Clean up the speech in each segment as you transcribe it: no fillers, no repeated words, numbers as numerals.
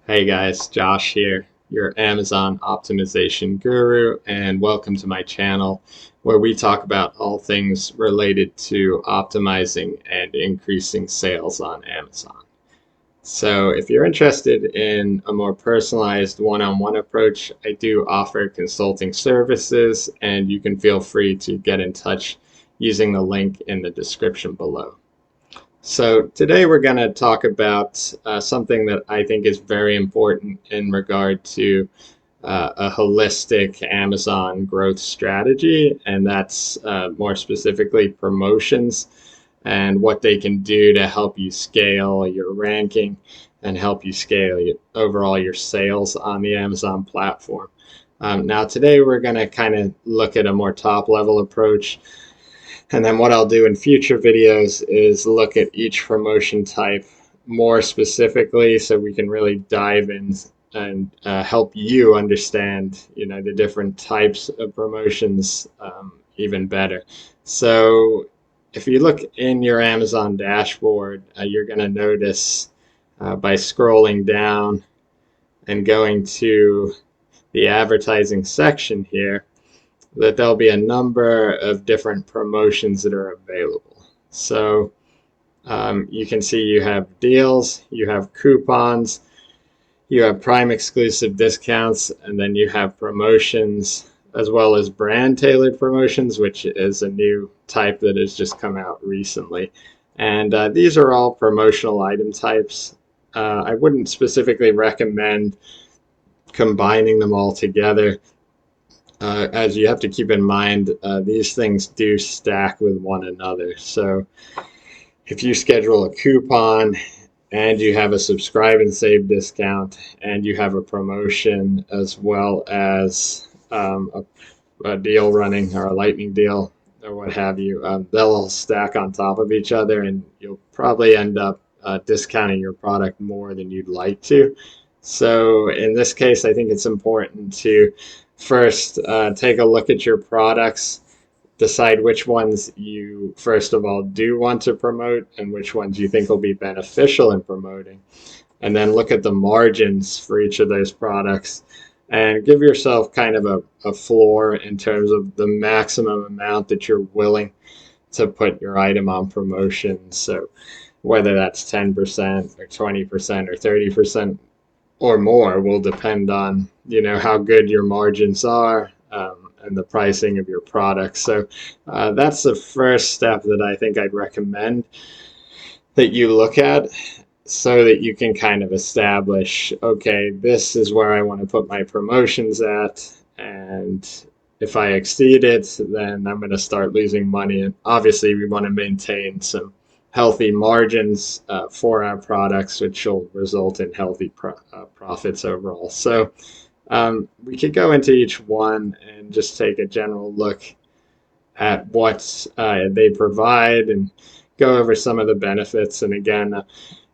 Hey guys, Josh here, your Amazon optimization guru, and welcome to my channel where we talk about all things related to optimizing and increasing sales on Amazon. So if you're interested in a more personalized one-on-one approach, I do offer consulting services, and you can feel free to get in touch using the link in the description below. So today we're going to talk about something that I think is very important in regard to a holistic Amazon growth strategy, and that's more specifically promotions and what they can do to help you scale your ranking and help you scale overall your sales on the Amazon platform. Now today we're going to kind of look at a more top level approach. And then what I'll do in future videos is look at each promotion type more specifically so we can really dive in and help you understand, the different types of promotions even better. So if you look in your Amazon dashboard, you're going to notice by scrolling down and going to the advertising section here, that there'll be a number of different promotions that are available. So you can see you have deals, you have coupons, you have Prime exclusive discounts, and then you have promotions as well as brand tailored promotions, which is a new type that has just come out recently. And these are all promotional item types. I wouldn't specifically recommend combining them all together. As you have to keep in mind, these things do stack with one another. So if you schedule a coupon and you have a subscribe and save discount and you have a promotion as well as a deal running or a lightning deal or what have you, they'll all stack on top of each other, and you'll probably end up discounting your product more than you'd like to. So in this case, I think it's important to first take a look at your products, decide which ones you first of all do want to promote and which ones you think will be beneficial in promoting, and then look at the margins for each of those products and give yourself kind of a floor in terms of the maximum amount that you're willing to put your item on promotion. So whether that's 10% or 20% or 30% or more will depend on how good your margins are and the pricing of your products. So that's the first step that I think I'd recommend that you look at, so that you can kind of establish, okay, this is where I want to put my promotions at, and if I exceed it, then I'm going to start losing money. And obviously we want to maintain some healthy margins for our products, which will result in healthy profits overall. So we could go into each one and just take a general look at what they provide and go over some of the benefits, and again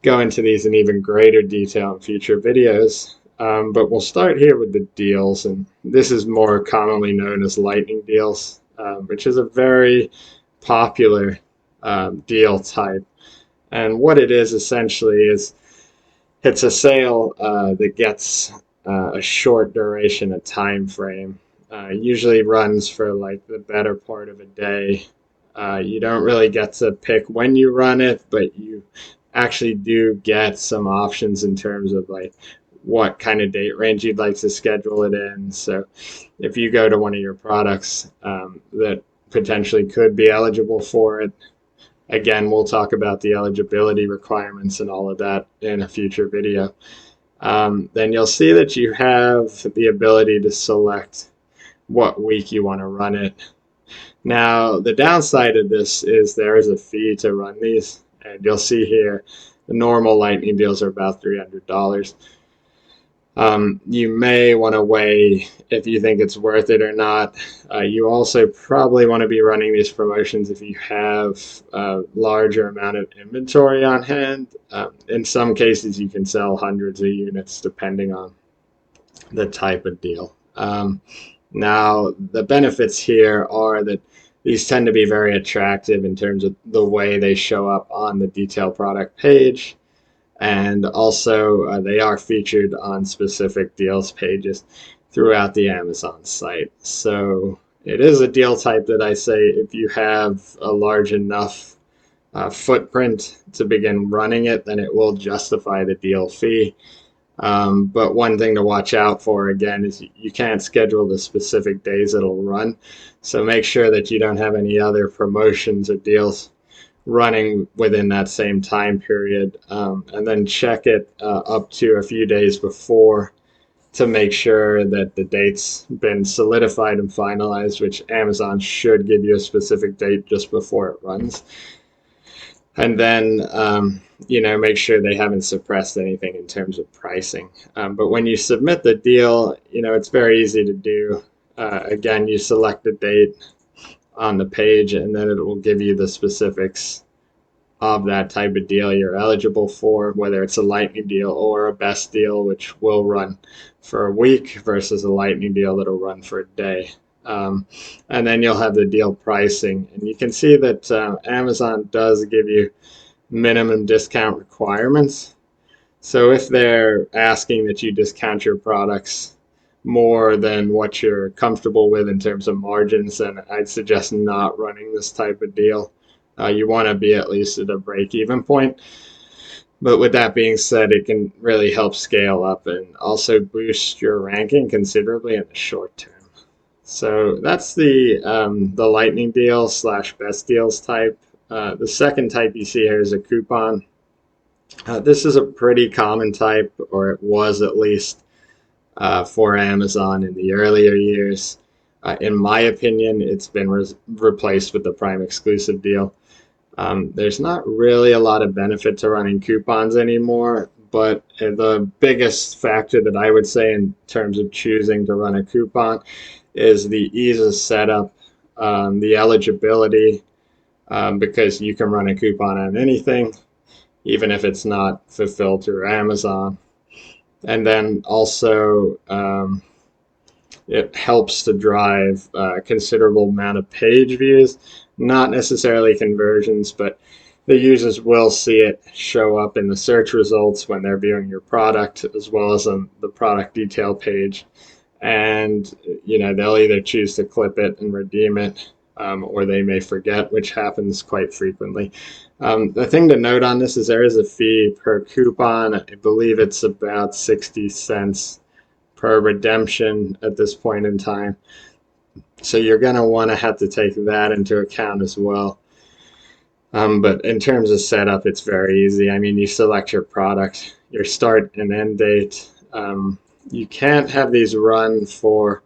go into these in even greater detail in future videos. But we'll start here with the deals, and this is more commonly known as lightning deals, which is a very popular deal type. And what it is essentially is it's a sale that gets a short duration, a time frame, usually runs for like the better part of a day. You don't really get to pick when you run it, but you actually do get some options in terms of like what kind of date range you'd like to schedule it in. So if you go to one of your products that potentially could be eligible for it, again, we'll talk about the eligibility requirements and all of that in a future video. Then you'll see that you have the ability to select what week you want to run it. Now, the downside of this is there is a fee to run these, and you'll see here the normal lightning deals are about $300. You may want to weigh if you think it's worth it or not. You also probably want to be running these promotions if you have a larger amount of inventory on hand. In some cases, you can sell hundreds of units depending on the type of deal. Now, the benefits here are that These tend to be very attractive in terms of the way they show up on the detailed product page. And also, they are featured on specific deals pages throughout the Amazon site. So it is a deal type that I say if you have a large enough footprint to begin running it, then it will justify the deal fee. But one thing to watch out for again is you can't schedule the specific days it'll run. So make sure that you don't have any other promotions or deals running within that same time period, and then check it up to a few days before to make sure that the date's been solidified and finalized, which Amazon should give you a specific date just before it runs. And then, make sure they haven't suppressed anything in terms of pricing. But when you submit the deal, it's very easy to do. Again, you select the date on the page, and then it will give you the specifics of that type of deal you're eligible for, whether it's a lightning deal or a best deal, which will run for a week versus a lightning deal that'll run for a day. And then you'll have the deal pricing, and you can see that Amazon does give you minimum discount requirements. So if they're asking that you discount your products more than what you're comfortable with in terms of margins, then I'd suggest not running this type of deal. You want to be at least at a break-even point. But with that being said, it can really help scale up and also boost your ranking considerably in the short term. So that's the lightning deal / best deals type. The second type you see here is a coupon. This is a pretty common type, or it was at least for Amazon in the earlier years. In my opinion, it's been replaced with the Prime exclusive deal. There's not really a lot of benefit to running coupons anymore, but the biggest factor that I would say in terms of choosing to run a coupon is the ease of setup, the eligibility, because you can run a coupon on anything, even if it's not fulfilled through Amazon. And then also, it helps to drive a considerable amount of page views, not necessarily conversions, but the users will see it show up in the search results when they're viewing your product, as well as on the product detail page. And they'll either choose to clip it and redeem it, or they may forget, which happens quite frequently. The thing to note on this is there is a fee per coupon. I believe it's about 60 cents per redemption at this point in time. So you're going to want to have to take that into account as well. But in terms of setup, it's very easy. I mean, you select your product, your start and end date. You can't have these run for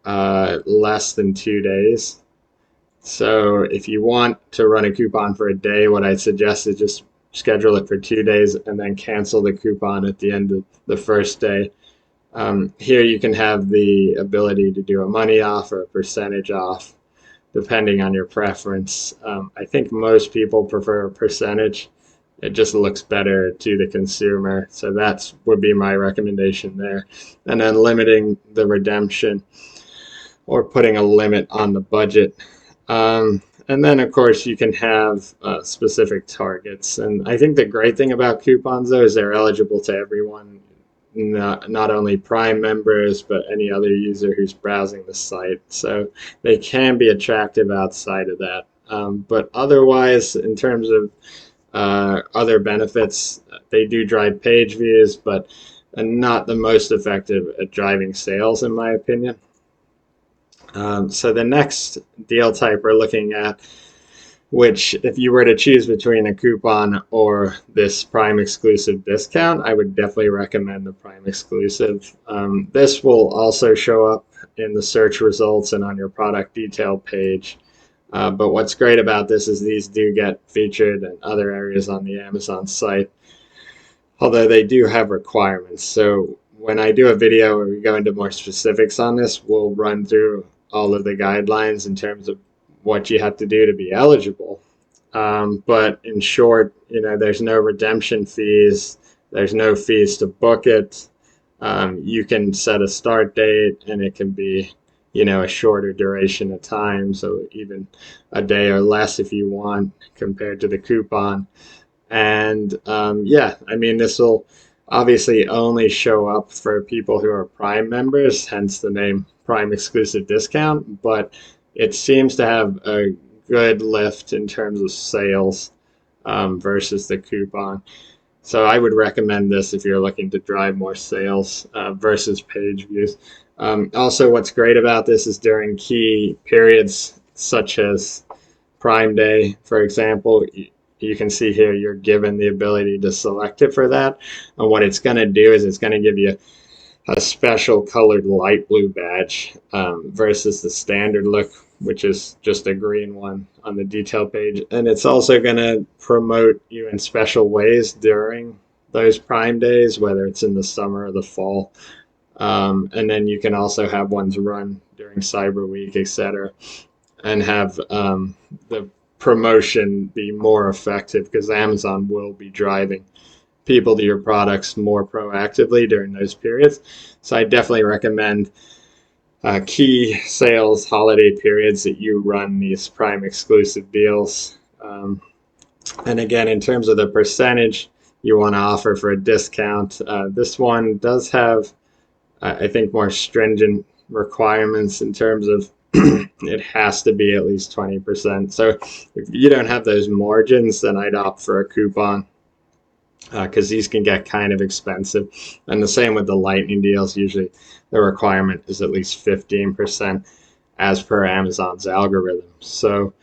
less than 2 days. So if you want to run a coupon for a day, what I suggest is just schedule it for 2 days and then cancel the coupon at the end of the first day. Here you can have the ability to do a money off or a percentage off, depending on your preference. I think most people prefer a percentage. It just looks better to the consumer. So that would be my recommendation there. And then limiting the redemption or putting a limit on the budget. And then, of course, you can have specific targets. And I think the great thing about coupons, though, is they're eligible to everyone. Not only Prime members, but any other user who's browsing the site. So they can be attractive outside of that. But otherwise, in terms of other benefits, they do drive page views, but not the most effective at driving sales, in my opinion. So the next deal type we're looking at, which if you were to choose between a coupon or this Prime exclusive discount, I would definitely recommend the Prime exclusive. This will also show up in the search results and on your product detail page. But what's great about this is these do get featured in other areas on the Amazon site, although they do have requirements. So when I do a video where we go into more specifics on this, we'll run through all of the guidelines in terms of what you have to do to be eligible. But in short, there's no redemption fees. There's no fees to book it. You can set a start date, and it can be a shorter duration of time, so even a day or less if you want, compared to the coupon. And yeah, I mean, this will obviously only show up for people who are Prime members, hence the name Prime Exclusive Discount, but it seems to have a good lift in terms of sales versus the coupon. So I would recommend this if you're looking to drive more sales versus page views. Also, what's great about this is during key periods such as Prime Day, for example, you can see here you're given the ability to select it for that. And what it's going to do is it's going to give you a special colored light blue badge versus the standard look, which is just a green one on the detail page. And it's also going to promote you in special ways during those Prime days, whether it's in the summer or the fall. And then you can also have ones run during Cyber Week, etc., and have the promotion be more effective, because Amazon will be driving people to your products more proactively during those periods. So I definitely recommend key sales holiday periods that you run these Prime exclusive deals. And again, in terms of the percentage you want to offer for a discount, this one does have, I think, more stringent requirements in terms of it has to be at least 20%. So if you don't have those margins, then I'd opt for a coupon, because these can get kind of expensive. And the same with the lightning deals. Usually the requirement is at least 15% as per Amazon's algorithm. So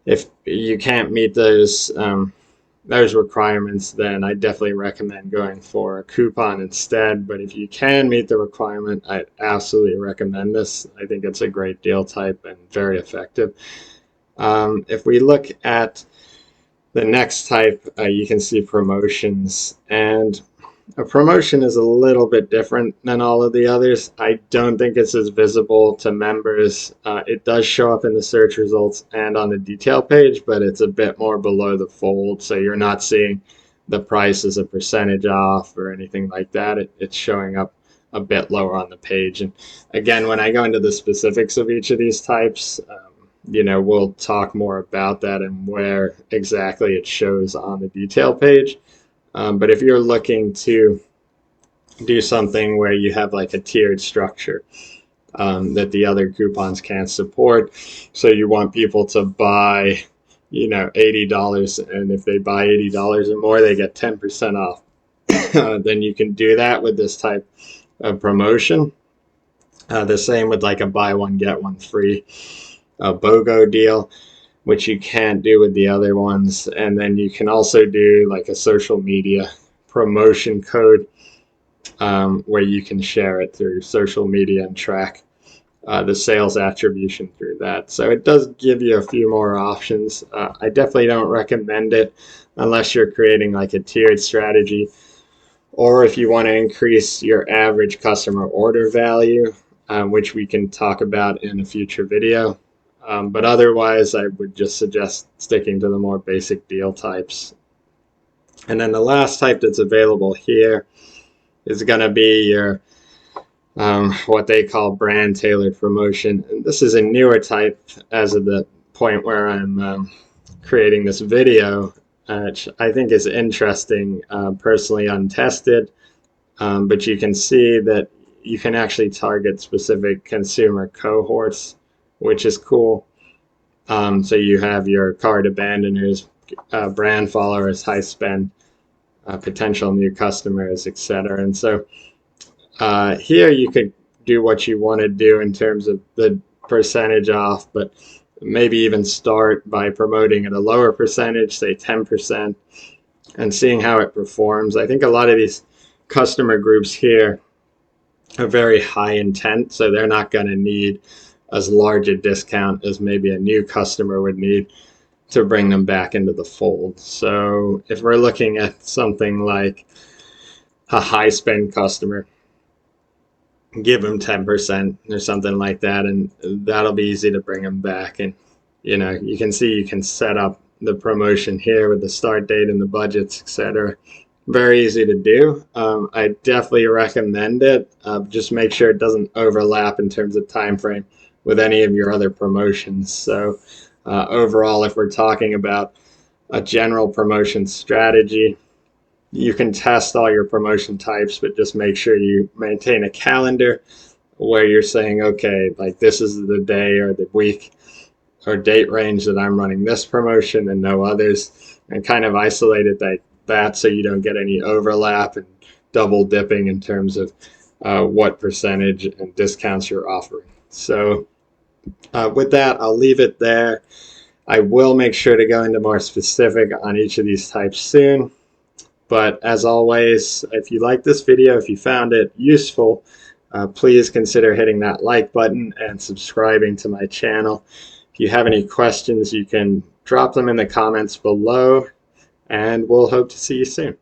if you can't meet those requirements, then I definitely recommend going for a coupon instead. But if you can meet the requirement, I absolutely recommend this. I think it's a great deal type and very effective. If we look at the next type, you can see promotions. And a promotion is a little bit different than all of the others. I don't think it's as visible to members. It does show up in the search results and on the detail page, but it's a bit more below the fold. So you're not seeing the price as a percentage off or anything like that. It's showing up a bit lower on the page. And again, when I go into the specifics of each of these types, we'll talk more about that and where exactly it shows on the detail page. But if you're looking to do something where you have like a tiered structure that the other coupons can't support, so you want people to buy, $80, and if they buy $80 or more, they get 10% off, then you can do that with this type of promotion. The same with like a buy one, get one free BOGO deal, which you can't do with the other ones. And then you can also do like a social media promotion code, where you can share it through social media and track the sales attribution through that. So it does give you a few more options. I definitely don't recommend it unless you're creating like a tiered strategy, or if you want to increase your average customer order value, which we can talk about in a future video. But otherwise, I would just suggest sticking to the more basic deal types. And then the last type that's available here is going to be your what they call brand tailored promotion. And this is a newer type as of the point where I'm creating this video, which I think is interesting, personally untested. But you can see that you can actually target specific consumer cohorts, which is cool. So you have your cart abandoners, brand followers, high spend, potential new customers, etc. And so here you could do what you want to do in terms of the percentage off, but maybe even start by promoting at a lower percentage, say 10%, and seeing how it performs. I think a lot of these customer groups here are very high intent, so they're not going to need as large a discount as maybe a new customer would need to bring them back into the fold. So if we're looking at something like a high spend customer, give them 10% or something like that, and that'll be easy to bring them back. And you can see you can set up the promotion here with the start date and the budgets, etc. Very easy to do. I definitely recommend it. Just make sure it doesn't overlap in terms of time frame with any of your other promotions. So overall, if we're talking about a general promotion strategy, you can test all your promotion types, but just make sure you maintain a calendar where you're saying, okay, like this is the day or the week or date range that I'm running this promotion and no others, and kind of isolate it that so you don't get any overlap and double dipping in terms of what percentage and discounts you're offering. So with that, I'll leave it there. I will make sure to go into more specific on each of these types soon. But as always, if you like this video, if you found it useful, please consider hitting that like button and subscribing to my channel. If you have any questions, you can drop them in the comments below, and we'll hope to see you soon.